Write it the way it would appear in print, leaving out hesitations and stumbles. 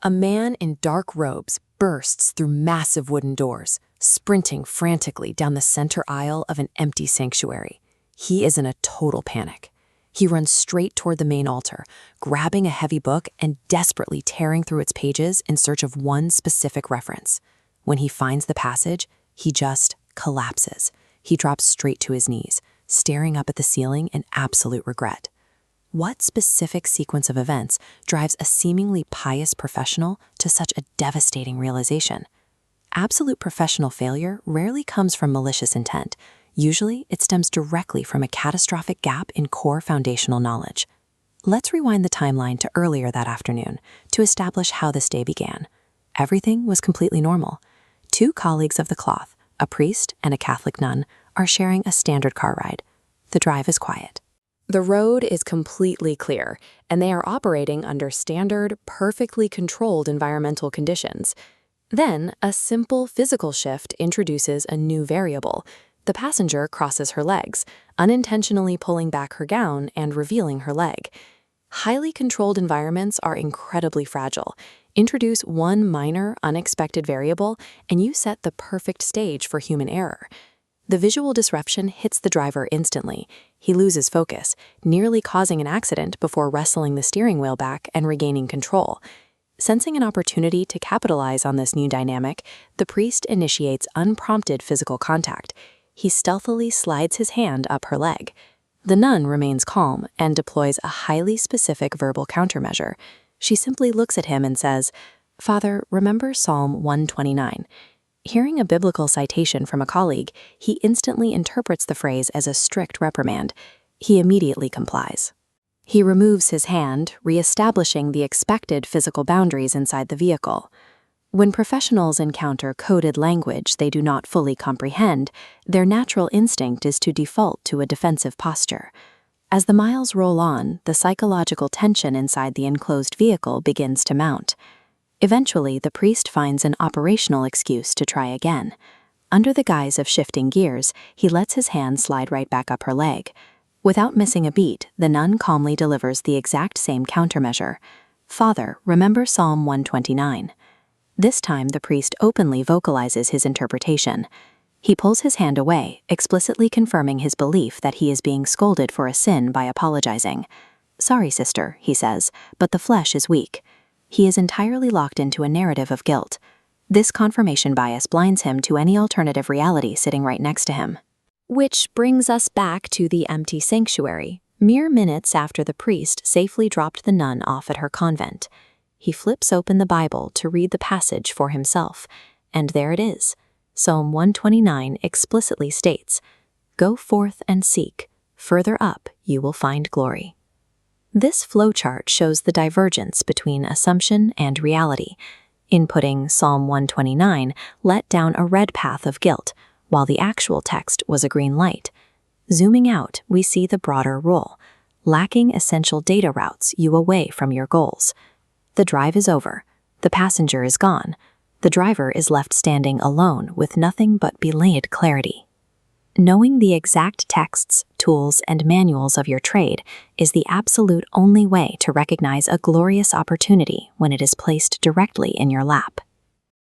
A man in dark robes bursts through massive wooden doors, sprinting frantically down the center aisle of an empty sanctuary. He is in a total panic. He runs straight toward the main altar, grabbing a heavy book and desperately tearing through its pages in search of one specific reference. When he finds the passage, he just collapses. He drops straight to his knees, staring up at the ceiling in absolute regret. What specific sequence of events drives a seemingly pious professional to such a devastating realization? Absolute professional failure rarely comes from malicious intent. Usually, it stems directly from a catastrophic gap in core foundational knowledge. Let's rewind the timeline to earlier that afternoon to establish how this day began. Everything was completely normal. Two colleagues of the cloth, a priest and a Catholic nun, are sharing a standard car ride. The drive is quiet. The road is completely clear, and they are operating under standard, perfectly controlled environmental conditions. Then, a simple physical shift introduces a new variable. The passenger crosses her legs, unintentionally pulling back her gown and revealing her leg. Highly controlled environments are incredibly fragile. Introduce one minor, unexpected variable, and you set the perfect stage for human error. The visual disruption hits the driver instantly. He loses focus, nearly causing an accident before wrestling the steering wheel back and regaining control. Sensing an opportunity to capitalize on this new dynamic, the priest initiates unprompted physical contact. He stealthily slides his hand up her leg. The nun remains calm and deploys a highly specific verbal countermeasure. She simply looks at him and says, "Father, remember Psalm 129. Hearing a biblical citation from a colleague, he instantly interprets the phrase as a strict reprimand. He immediately complies. He removes his hand, reestablishing the expected physical boundaries inside the vehicle. When professionals encounter coded language they do not fully comprehend, their natural instinct is to default to a defensive posture. As the miles roll on, the psychological tension inside the enclosed vehicle begins to mount. Eventually, the priest finds an operational excuse to try again. Under the guise of shifting gears, he lets his hand slide right back up her leg. Without missing a beat, the nun calmly delivers the exact same countermeasure. "Father, remember Psalm 129. This time, the priest openly vocalizes his interpretation. He pulls his hand away, explicitly confirming his belief that he is being scolded for a sin by apologizing. "Sorry, sister," he says, "but the flesh is weak." He is entirely locked into a narrative of guilt. This confirmation bias blinds him to any alternative reality sitting right next to him. Which brings us back to the empty sanctuary, mere minutes after the priest safely dropped the nun off at her convent. He flips open the Bible to read the passage for himself, and there it is. Psalm 129 explicitly states, "Go forth and seek. Further up you will find glory." This flowchart shows the divergence between assumption and reality. Inputting Psalm 129 let down a red path of guilt, while the actual text was a green light. Zooming out, we see the broader role. Lacking essential data routes you away from your goals. The drive is over. The passenger is gone. The driver is left standing alone with nothing but belated clarity. Knowing the exact texts, tools, and manuals of your trade is the absolute only way to recognize a glorious opportunity when it is placed directly in your lap.